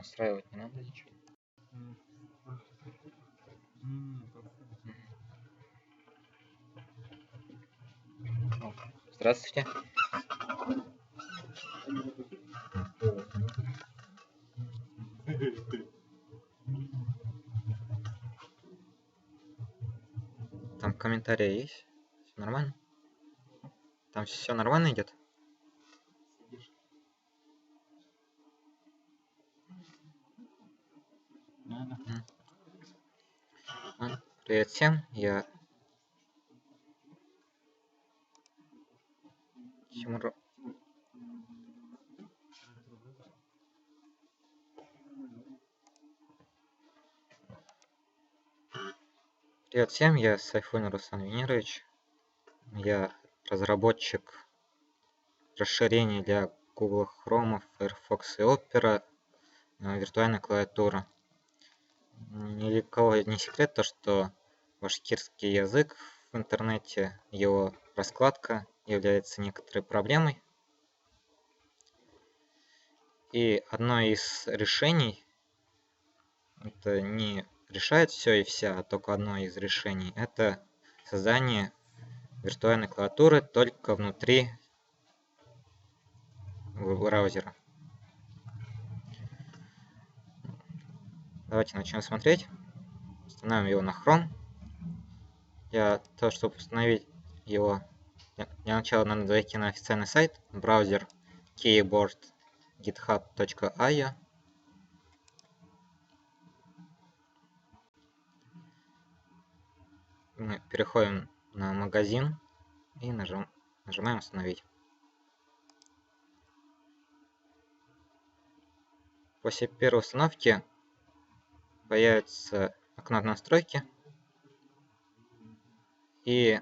настраивать не надо ничего. Здравствуйте. Там комментарии есть? Все нормально? Там все нормально идет? Привет всем, я Тимур. Привет всем, я Сайфуллин Руслан Венерович. Я разработчик расширений для Google Chrome, Firefox и Opera, виртуальной клавиатуры. Ни для кого не секрет то, что башкирский язык в интернете, его раскладка является некоторой проблемой. И одно из решений, это не решает все и вся, а только одно из решений, это создание виртуальной клавиатуры только внутри браузера. Давайте начнем смотреть. Установим его на Chrome. Для того, чтобы установить его, для начала надо зайти на официальный сайт, браузер keyboard.github.io. Мы переходим на магазин и нажимаем установить. После первой установки появится окно настройки. И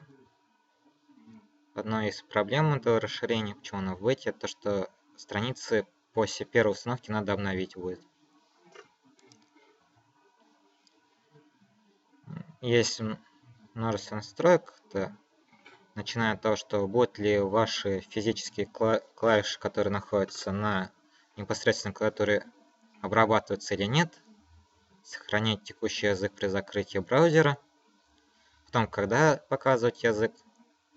одной из проблем этого расширения, почему оно в бете, то что страницы после первой установки надо обновить будет. Есть множество настроек, начиная от того, что будут ли ваши физические клавиши, которые находятся на непосредственной клавиатуре, обрабатываться или нет, сохранять текущий язык при закрытии браузера, потом, когда показывать язык,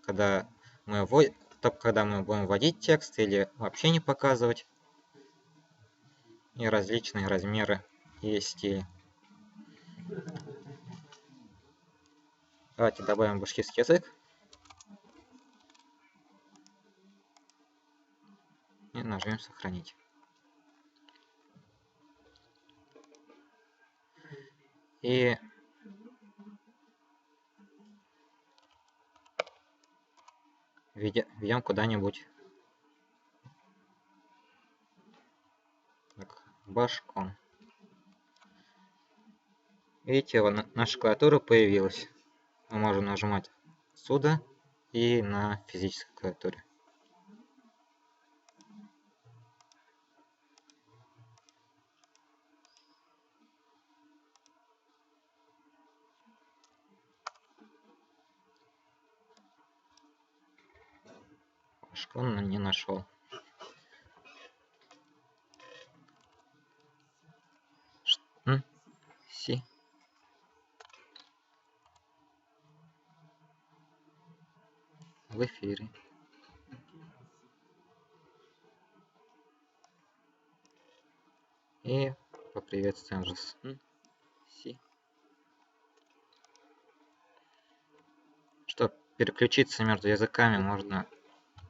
когда мы будем вводить текст или вообще не показывать, и различные размеры и стили. Давайте добавим башкирский язык и нажмем сохранить. И введем куда-нибудь башком. Видите, наша клавиатура появилась. Мы можем нажимать сюда и на физической клавиатуре. Он не нашел. Си. В эфире. И поприветствуем же Си. Чтобы переключиться между языками, можно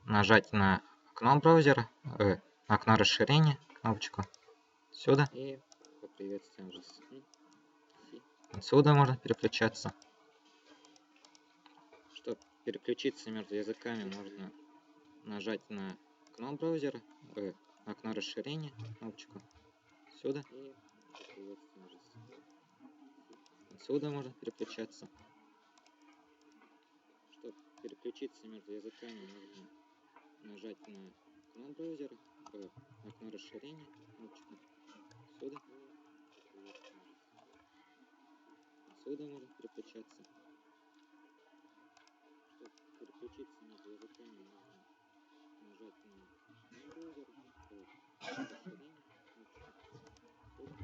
нажать на окно браузера, окно расширения, кнопочку сюда. И поприветствуем же Си. Отсюда можно переключаться. Чтобы переключиться между языками, можно нажать на окно браузера, окно расширения, кнопочку сюда. И поприветствуем же Си. Отсюда можно переключаться. Чтобы переключиться между языками, можно нажать на окно браузера, окно расширения, кнопочку сюда. Отсюда можно переключаться. Чтобы переключиться между языками, можно нажать на окно браузера, окно расширения, кнопочку сюда.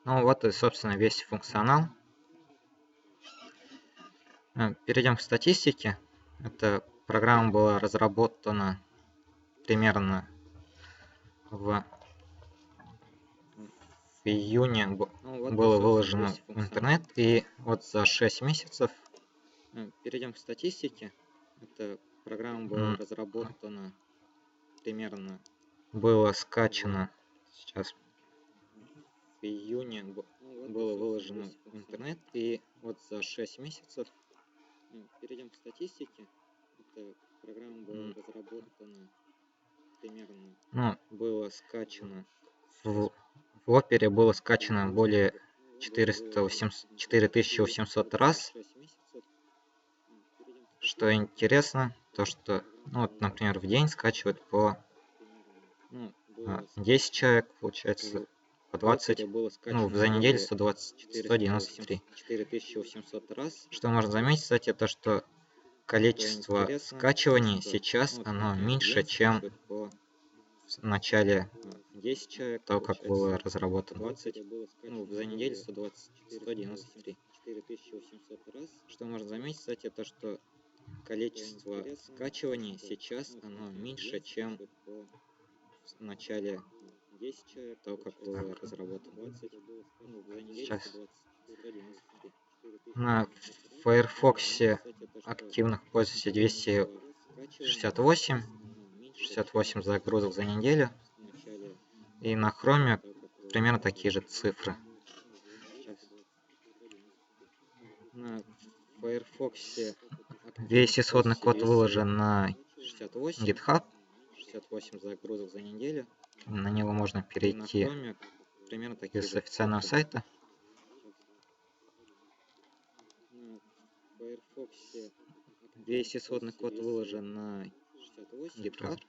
Ну вот и, собственно, весь функционал. Перейдем к статистике. Эта программа была разработана примерно в июне, было выложено в интернет, и вот за 6 месяцев. Перейдем к статистике. Эта программа была разработана примерно, было скачано сейчас в июне, было выложено в интернет, и вот за 6 месяцев. Перейдем к статистике. Эта программа была разработана примерно, было скачано в Опере было скачано более 4800 раз. Что интересно, то что, вот, например, в день скачивают по 10 человек, получается, по 20, за неделю 193. Что можно заметить, кстати, то что количество скачиваний сейчас оно меньше, чем в начале того, как было разработано. За неделю 193. Что можно заметить, кстати, то что количество скачиваний сейчас оно меньше, чем в начале того, как было разработано. Сейчас. На Firefox активных пользователей 268 загрузок за неделю. И на Chrome примерно такие же цифры. На Firefox весь исходный код выложен на GitHub. 68 загрузок за неделю. На него можно перейти из официального сайта. Весь исходный код выложен на GitHub.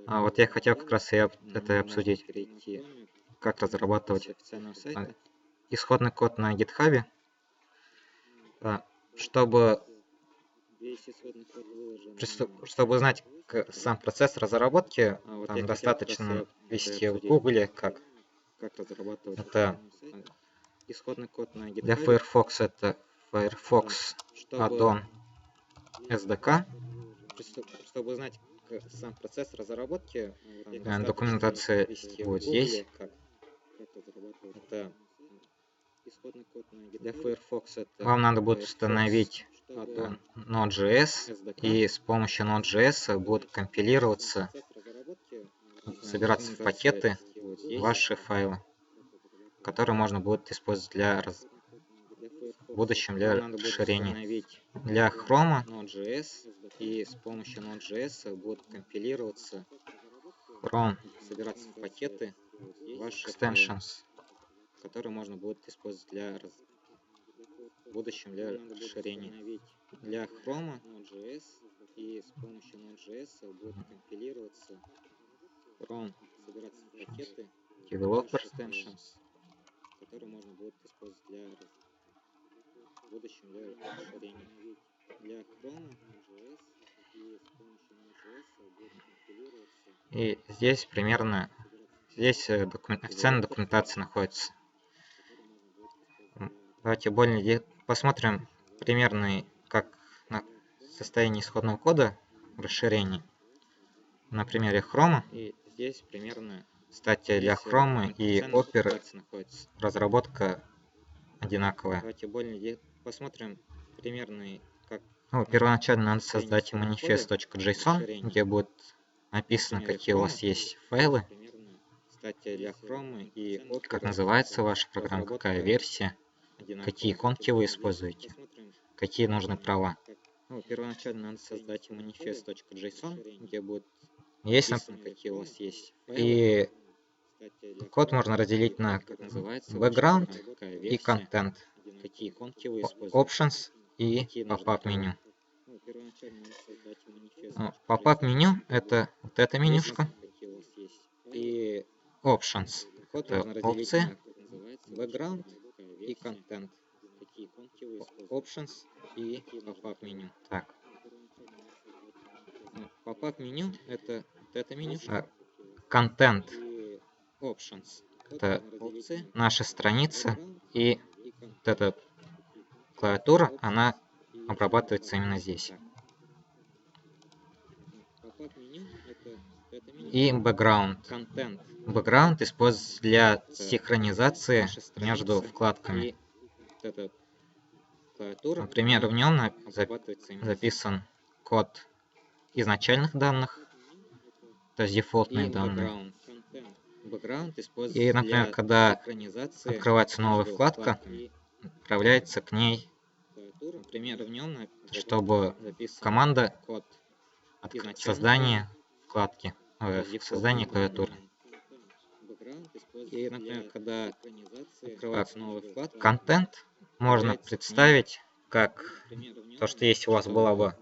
Вот я хотел как раз это обсудить. Как разрабатывать исходный код на GitHub. Чтобы узнать сам процесс разработки, там достаточно ввести в Google, как это исходный код на GitHub. Для Firefox это Firefox Add-on SDK. Чтобы узнать сам процесс разработки, документация вот здесь. Это для Firefox вам надо будет установить Node.js, и с помощью Node.js будут компилироваться, собираться в пакеты ваши файлы, которые можно будет использовать в будущем для расширения. Для Chrome Node.js, и с помощью Node.js будут компилироваться Chrome, собираться в пакеты ваши extensions, которые можно будет использовать в будущем для расширения. Для Chrome Node.js, и с помощью Node.js будут компилироваться Chrome, собираться в пакеты Developer extensions, которые можно будет использовать в будущем для расширения. Для Chrome Node.js, и с помощью Node.js будут компилироваться. И здесь примерно официальная документация находится. Давайте посмотрим примерно, как состояние исходного кода в расширении на примере Chrome. И здесь примерно, кстати, для Chrome и Opera разработка одинаковая. Давайте посмотрим примерно, как. Первоначально надо создать manifest.json, где будет написано, какие у вас есть файлы, кстати, для Chrome и как называется ваша программа, какая версия, какие иконки вы используете, какие нужны права. Первоначально надо создать manifest.json, где будет написано, какие у вас есть файлы. И код можно разделить на background и content, options и pop-up меню. Pop-up меню это вот эта менюшка. И options это опции, background и content, options и pop-up меню. Так, Pop-up меню это меню. Content это наша страница, и вот эта клавиатура, она обрабатывается именно здесь. И background. Background используется для синхронизации между вкладками. Например, в нем записан код изначальных данных, то есть дефолтные данные. И, например, когда открывается новая вкладка, отправляется к ней, чтобы команда создания вкладки, создания клавиатуры. И, например, когда открывается новая вкладка, контент можно представить как то, что если у вас была бы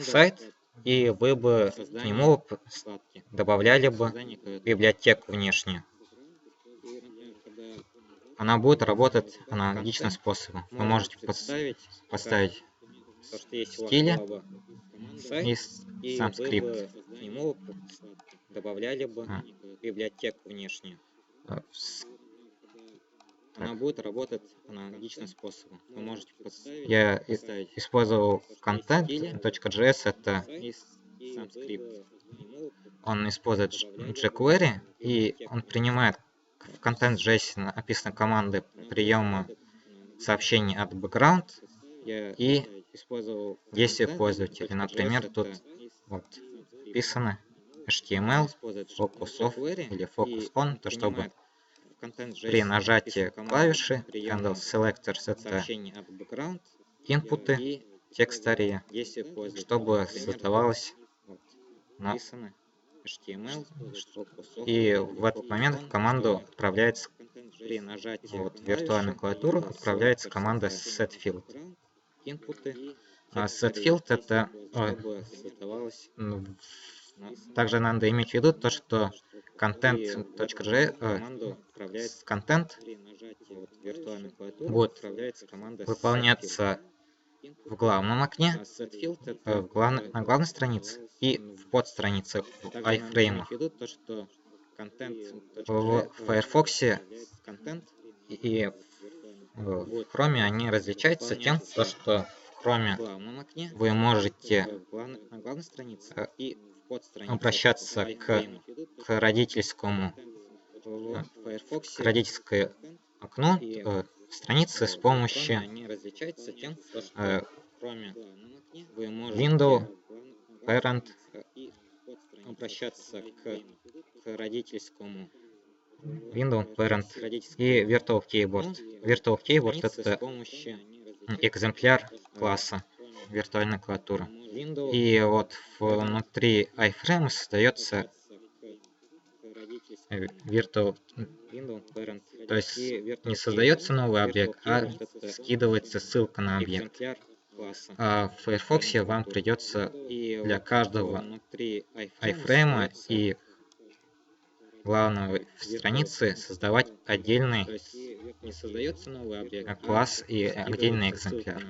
сайт, и вы бы к нему добавляли бы библиотеку внешнюю. Она будет работать аналогичным способом. Вы можете поставить стили и сам скрипт. Добавляли бы библиотеку внешнюю. Она будет работать аналогичным способом. Вы можете я использовал content.js, это сам скрипт. Он использует jQuery, и он принимает в content.js написаны команды приема сообщений от background и действия пользователя. Например, тут вот написано HTML, focus off или focus on, то чтобы при нажатии клавиши handle selectors это инпуты текстария, чтобы создавалось и в этот момент в команду отправляется при нажатии виртуальную клавиатуру отправляется команда setField. Setfield это также надо иметь в виду то, что content.js контент будет выполняться в главном окне, на главной странице и в подстраницах, в iframe. В Firefox и в Chrome они различаются тем, что в Chrome вы можете обращаться к родительскому окну страницы с помощью Windows Parent, обращаться к родительскому Windows Parent и Virtual Keyboard. Virtual Keyboard это экземпляр класса виртуальной клавиатуры. И вот внутри iframe создается Virtual, то есть не создается новый объект, а скидывается ссылка на объект. А в Firefox вам придется для каждого iframe и главной страницы создавать отдельный класс и отдельный экземпляр.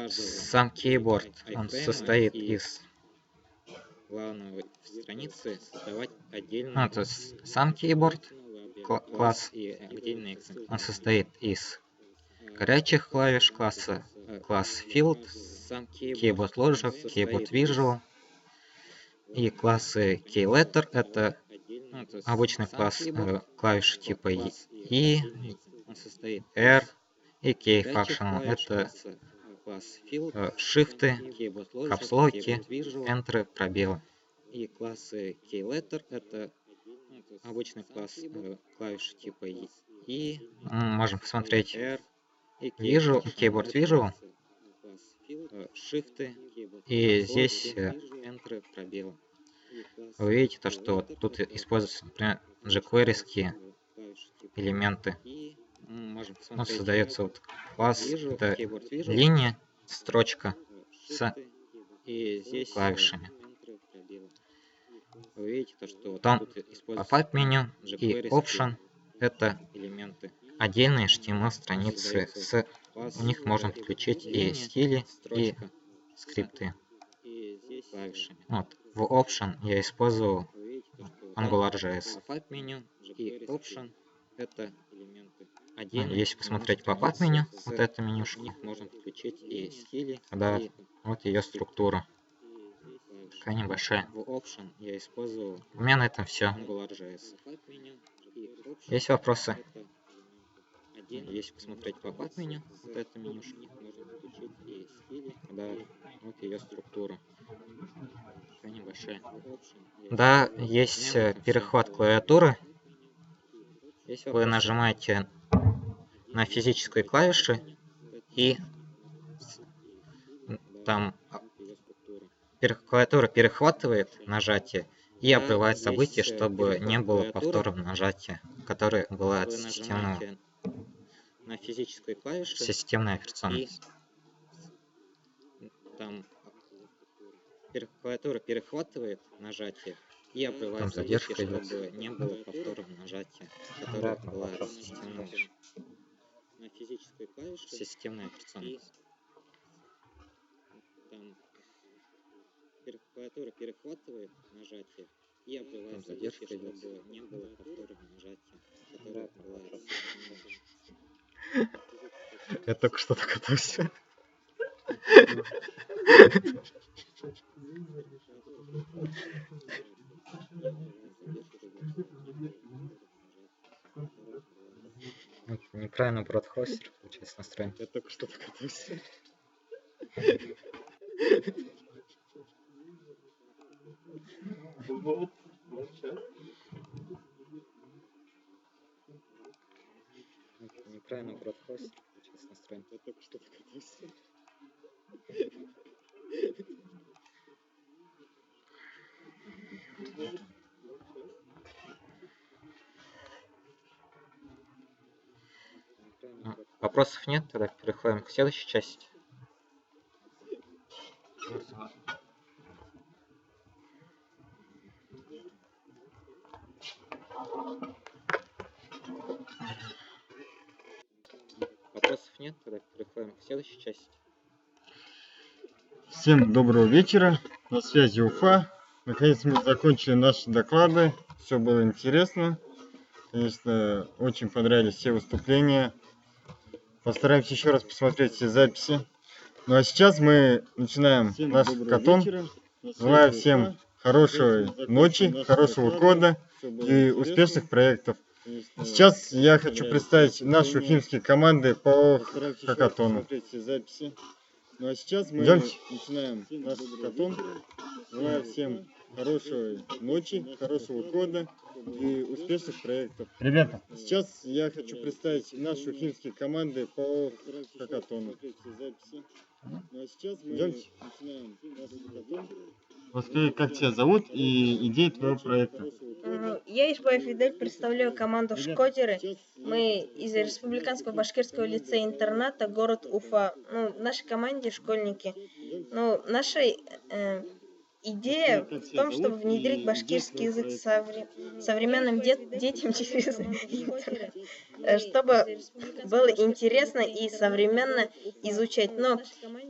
Сам кейборд, он состоит из то есть сам кейборд класс, он состоит из горячих клавиш класса, класс Field, Keyboard Logic, Keyboard Visual и классы KeyLetter, это обычный класс клавиш типа E, R и Keyfunctional, это шифты, капслоки, энтеры, пробелы. И классы KeyLetter это обычный класс клавиш типа E. Можем посмотреть Visual, Keyboard Visual, шифты, и здесь энтеры, пробелы. Вы видите то, что вот тут используются, например, jQuery-ские элементы. Вот создается вот класс, это линия, строчка с клавишами. Потом pop-up меню и option это отдельные HTML страницы с У них можно подключить и стили, и скрипты. Вот. В Option я использовал AngularJS. И Option это если посмотреть pop-up меню, вот это менюшку, можно подключить и стили, да, вот ее структура. Такая небольшая. У меня на этом все. Есть вопросы? Если посмотреть pop-up меню, вот это менюшку, можно подключить и стили, да, вот ее структура. Такая небольшая. Да, есть перехват клавиатуры. Вы нажимаете на физические клавиши и там клавиатура перехватывает нажатие и обрывает событие, чтобы не было повторного нажатия, которое было от системного на физической клавише системной операционной. Там клавиатура перехватывает нажатие и обрывает событие, чтобы не было повторного нажатия, которое было от системного на физической клавише системной операционной. Там клавиатура перехватывает нажатие и обрывает событие, чтобы не было повторного нажатия, которое было от системного. Я только что догадался. Неправильно бродхостер, получается, настроен. Я только что догадался. Неправильно бродхостер, получается, настроен. Я только что догадался. Вопросов нет, тогда переходим к следующей части. Вопросов нет, тогда переходим к следующей части. Всем доброго вечера, на связи Уфа. Наконец мы закончили наши доклады, все было интересно. Конечно, очень понравились все выступления. Постараемся еще раз посмотреть все записи. Ну а сейчас мы начинаем наш хакатон. Желаю всем хорошей ночи, хорошего кода и успешных проектов. Сейчас я хочу представить наши уфимские команды по хакатону. Ну а сейчас мы начинаем наш хакатон. Желаю всем хорошей ночи, хорошего кода и успешных проектов. Ребята, сейчас я хочу представить наши уфимские команды по хакатону. Ну а сейчас мы начинаем наш хакатон. Расскажи, как тебя зовут и идеи твоего проекта. Я, Ишбаев Фидель, представляю команду «Шкодеры». Мы из Республиканского башкирского лицея-интерната, город Уфа. В нашей команде школьники. Наша идея в том, чтобы внедрить башкирский язык современным детям через интернет, чтобы было интересно и современно изучать. Но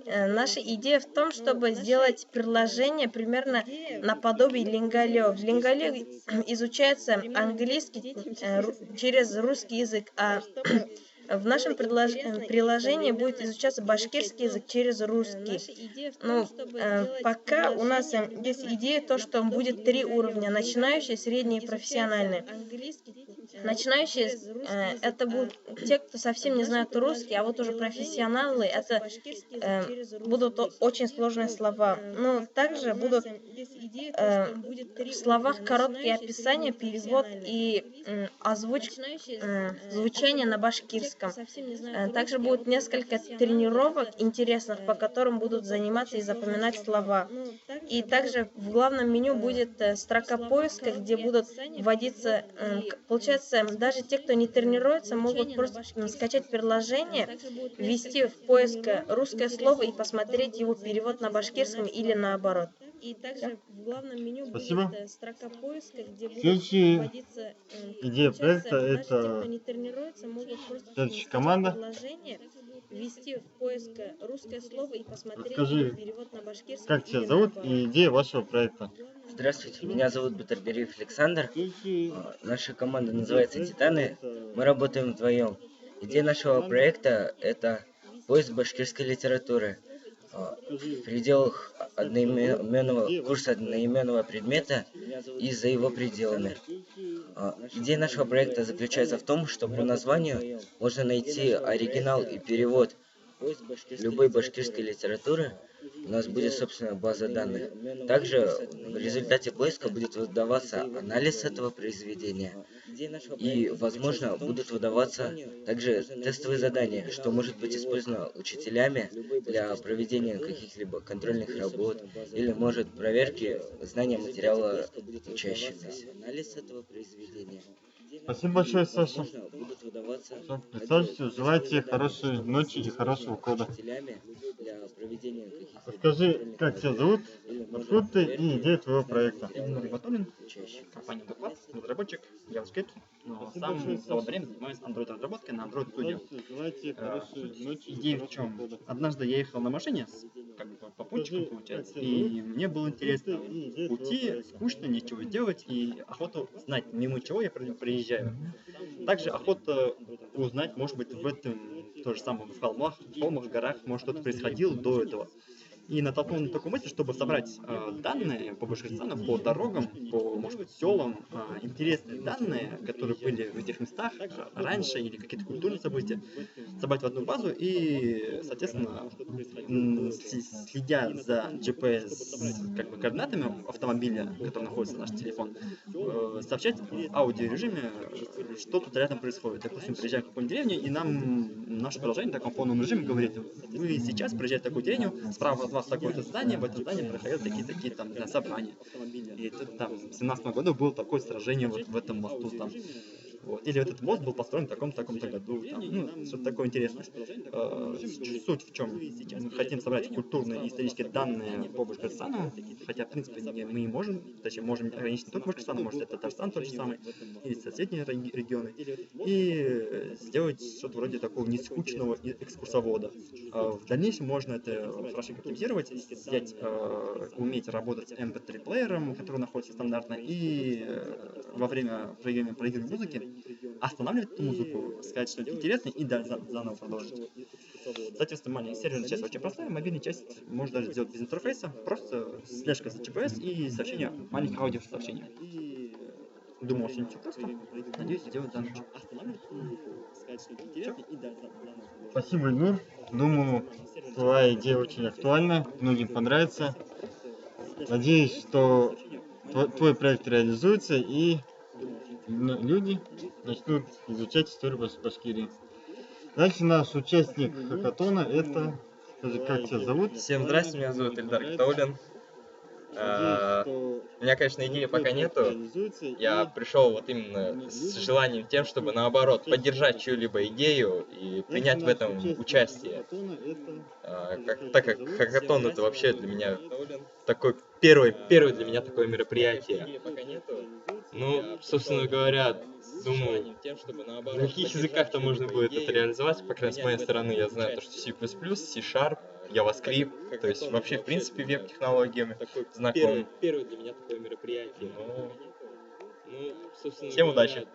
наша идея в том, чтобы сделать приложение примерно наподобие Лингалео. В Лингалео изучается английский через русский язык, а в нашем приложении будет изучаться башкирский язык через русский. Пока у нас есть идея, то, что будет 3 уровня: начинающий, средний и профессиональный. Начинающие это будут те, кто совсем не знают русский, а вот уже профессионалы это будут очень сложные слова. Также будут в словах короткие описания, перевод и звучание на башкирском. Также будет несколько тренировок интересных, по которым будут заниматься и запоминать слова. И также в главном меню будет строка поиска, где будут вводиться, получается, даже те, кто не тренируется, могут просто скачать приложение, ввести в поиск русское слово и посмотреть его перевод на башкирском или наоборот. И также в главном меню Спасибо. будет строка поиска, где будет Следующая вводиться, идея проекта даже те, это кто не тренируется, могут просто следующая скачать команда. приложение, ввести в поиск русское слово и посмотреть Расскажи, перевод на башкирский как тебя или зовут наоборот. и идея вашего проекта? Здравствуйте, меня зовут Батарбериев Александр. Наша команда называется «Титаны». Мы работаем вдвоем. Идея нашего проекта – это поиск башкирской литературы в пределах одноименного курса одноименного предмета и за его пределами. Идея нашего проекта заключается в том, что по названию можно найти оригинал и перевод любой башкирской литературы. У нас будет собственная база данных. Также в результате поиска будет выдаваться анализ этого произведения. И, возможно, будут выдаваться также тестовые задания, что может быть использовано учителями для проведения каких-либо контрольных работ или, может, проверки знания материала учащихся. Анализ этого произведения. Спасибо большое, Саша. Все, представьте, желаю хорошей ночи и хорошего кода. Расскажи, как тебя зовут, откуда ты и идея твоего проекта. Я Нурий Батулин, компания Доклад, разработчик JavaScript. Но сам в свободное время занимаюсь Android-разработкой на Android Studio. Желаю хорошей ночи. Идея в чем? Однажды я ехал на машине, как бы по попутчикам, получается, и мне было интересно в пути, скучно, нечего делать, и охота знать, мимо чего я приезжаю. Также охота узнать, может быть, в этом, то же самое, в холмах, горах, может, что-то происходило до этого. И натолкнул на такую мысль, чтобы собрать данные по Башкортостану, по дорогам, по, может быть, селам, интересные данные, которые были в этих местах раньше, или какие-то культурные события, собрать в одну базу и, соответственно, следя за GPS как бы, координатами автомобиля, который находится на наш телефон, сообщать в аудиорежиме, что тут рядом происходит. Допустим, приезжаем в какую-нибудь деревню, и нам наше приложение в таком полном режиме говорит: вы сейчас приезжаете в такую деревню, справа от вас такое-то здание, в этом здании проходят такие-такие там собрания. И тут там в 17 году было такое сражение вот в этом мосту там. Вот. Или этот мост был построен в таком-то году. Там, ну, что-то такое интересное. Суть в чем? Мы хотим собрать культурные и исторические данные по Башкортостану, хотя, в принципе, мы и можем, точнее, можем ограничить не только Башкортостан, может, это Татарстан тот же самый, или соседние регионы, и сделать что-то вроде такого нескучного экскурсовода. В дальнейшем можно это хорошенько оптимизировать, взять, уметь работать с MP3-плеером, который находится стандартно, и во время проигрывания музыки останавливать эту музыку, сказать, что это интересно, и заново продолжить. Соответственно, маленькая серверная часть очень простая, мобильная часть можно даже сделать без интерфейса, просто слежка за GPS и сообщение, маленькое аудиосообщение. Думаю, очень все просто. Надеюсь, сделать данную. Спасибо, Ильнур. Думаю, твоя идея очень актуальна, многим понравится. Надеюсь, что твой проект реализуется и люди начнут изучать историю Башкирии. Дальше наш участник хакатона, это, скажи, как тебя зовут? Всем здрасте, меня зовут Эльдар Гатауллин. У меня, конечно, идеи пока нету. Я пришел вот именно с желанием тем, чтобы наоборот поддержать чью-либо идею и принять в этом участие. Так как хакатон это вообще для меня такой первое для меня такое мероприятие. Ну, собственно говоря, думаю, на каких языках-то можно будет это реализовать. По крайней мере, с моей стороны, я знаю то, что C++, C#, JavaScript, то есть вообще, в принципе, веб-технологиями знакомы. Первое для меня такое мероприятие. Всем удачи!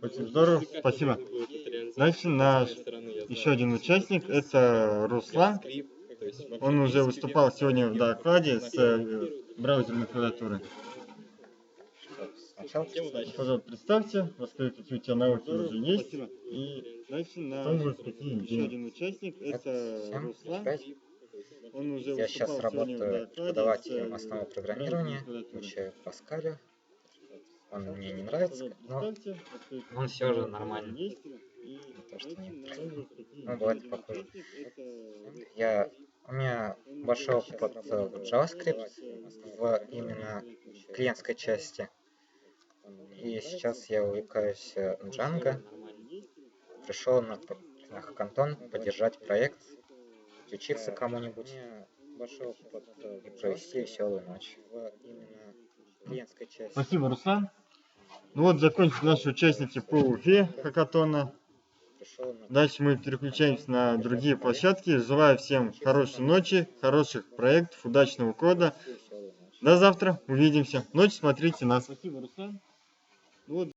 Очень здорово, спасибо. Дальше наш еще один участник, это Руслан. Он уже выступал сегодня в докладе с браузерной клавиатуры. Пожалуйста, представьте, расскажите, какие у тебя навыки уже есть. И дальше еще один участник, это Руслан. Он уже Я сейчас работаю преподавателем основы программирования, учу Паскалю. Он мне не нравится, но он все же нормальный. Не то, что не ну, бывает похоже. У меня большой опыт в JavaScript, в именно клиентской части. И сейчас я увлекаюсь Django. Пришел на хакатон поддержать проект, учиться кому-нибудь и провести веселую ночь. Именно клиентской части. Спасибо, Руслан. Ну вот, закончились наши участники по Уфе хакатона. Дальше мы переключаемся на другие площадки. Желаю всем хорошей ночи, хороших проектов, удачного кода. До завтра, увидимся. Ночь смотрите нас.